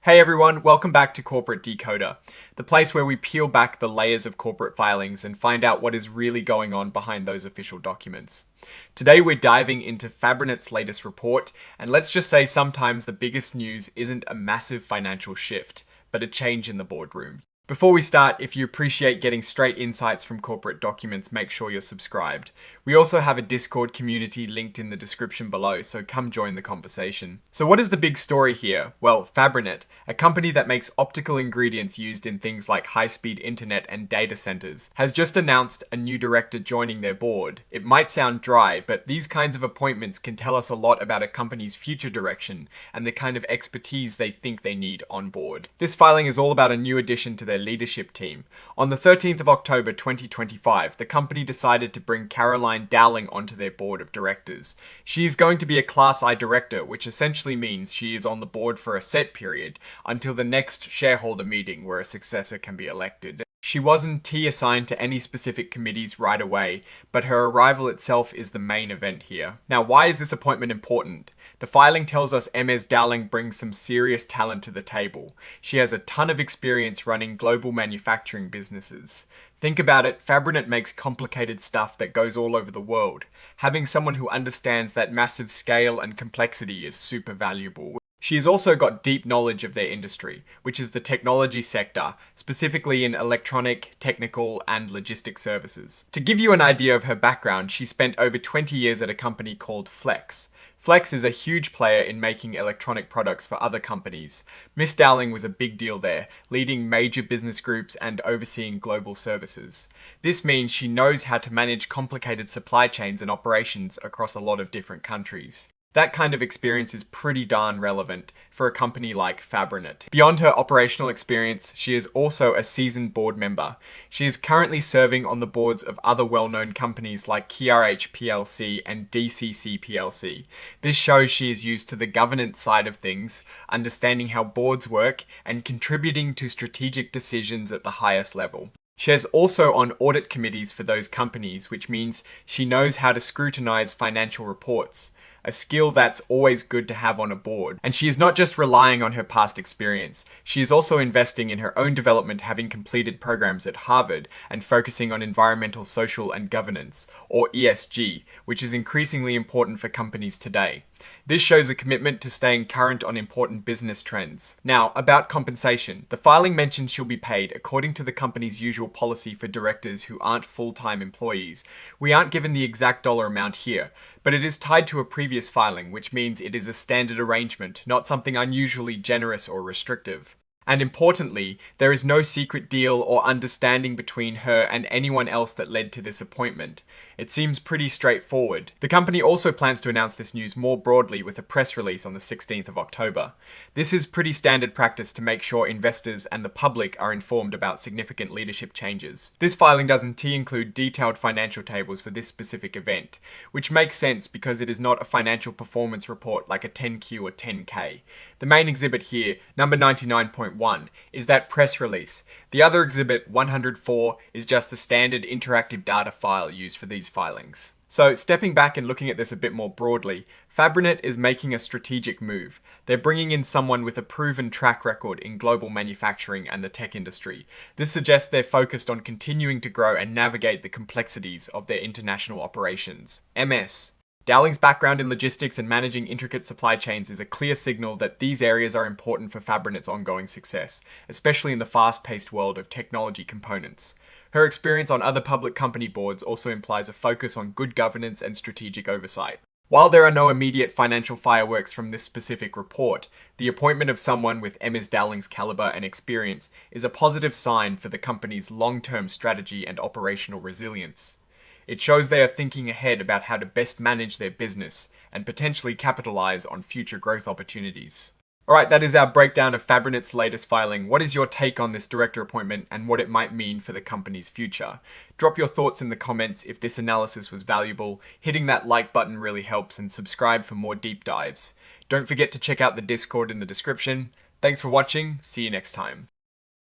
Hey everyone, welcome back to Corporate Decoder, the place where we peel back the layers of corporate filings and find out what is really going on behind those official documents. Today we're diving into Fabrinet's latest report, and let's just say sometimes the biggest news isn't a massive financial shift, but a change in the boardroom. Before we start, if you appreciate getting straight insights from corporate documents, make sure you're subscribed. We also have a Discord community linked in the description below, so come join the conversation. So what is the big story here? Well, Fabrinet, a company that makes optical ingredients used in things like high-speed internet and data centers, has just announced a new director joining their board. It might sound dry, but these kinds of appointments can tell us a lot about a company's future direction and the kind of expertise they think they need on board. This filing is all about a new addition to their leadership team. On the 13th of October 2025, the company decided to bring Caroline Dowling onto their board of directors. She is going to be a Class I director, which essentially means she is on the board for a set period until the next shareholder meeting where a successor can be elected. She wasn't assigned to any specific committees right away, but her arrival itself is the main event here. Now, why is this appointment important? The filing tells us Ms. Dowling brings some serious talent to the table. She has a ton of experience running global manufacturing businesses. Think about it, Fabrinet makes complicated stuff that goes all over the world. Having someone who understands that massive scale and complexity is super valuable. She has also got deep knowledge of their industry, which is the technology sector, specifically in electronic, technical, and logistic services. To give you an idea of her background, she spent over 20 years at a company called Flex. Flex is a huge player in making electronic products for other companies. Miss Dowling was a big deal there, leading major business groups and overseeing global services. This means she knows how to manage complicated supply chains and operations across a lot of different countries. That kind of experience is pretty darn relevant for a company like Fabrinet. Beyond her operational experience, she is also a seasoned board member. She is currently serving on the boards of other well-known companies like KRH PLC and DCC PLC. This shows she is used to the governance side of things, understanding how boards work, and contributing to strategic decisions at the highest level. She is also on audit committees for those companies, which means she knows how to scrutinize financial reports, a skill that's always good to have on a board. And she is not just relying on her past experience, she is also investing in her own development, having completed programs at Harvard and focusing on environmental, social, and governance, or ESG, which is increasingly important for companies today. This shows a commitment to staying current on important business trends. Now, about compensation. The filing mentions she'll be paid according to the company's usual policy for directors who aren't full-time employees. We aren't given the exact dollar amount here, but it is tied to a previous filing, which means it is a standard arrangement, not something unusually generous or restrictive. And importantly, there is no secret deal or understanding between her and anyone else that led to this appointment. It seems pretty straightforward. The company also plans to announce this news more broadly with a press release on the 16th of October. This is pretty standard practice to make sure investors and the public are informed about significant leadership changes. This filing doesn't include detailed financial tables for this specific event, which makes sense because it is not a financial performance report like a 10Q or 10K. The main exhibit here, number 99.1, is that press release. The other exhibit, 104, is just the standard interactive data file used for these filings. So, stepping back and looking at this a bit more broadly, Fabrinet is making a strategic move. They're bringing in someone with a proven track record in global manufacturing and the tech industry. This suggests they're focused on continuing to grow and navigate the complexities of their international operations. MS. Dowling's background in logistics and managing intricate supply chains is a clear signal that these areas are important for Fabrinet's ongoing success, especially in the fast-paced world of technology components. Her experience on other public company boards also implies a focus on good governance and strategic oversight. While there are no immediate financial fireworks from this specific report, the appointment of someone with Ms. Dowling's caliber and experience is a positive sign for the company's long-term strategy and operational resilience. It shows they are thinking ahead about how to best manage their business and potentially capitalize on future growth opportunities. Alright, that is our breakdown of Fabrinet's latest filing. What is your take on this director appointment and what it might mean for the company's future? Drop your thoughts in the comments if this analysis was valuable. Hitting that like button really helps, and subscribe for more deep dives. Don't forget to check out the Discord in the description. Thanks for watching, see you next time.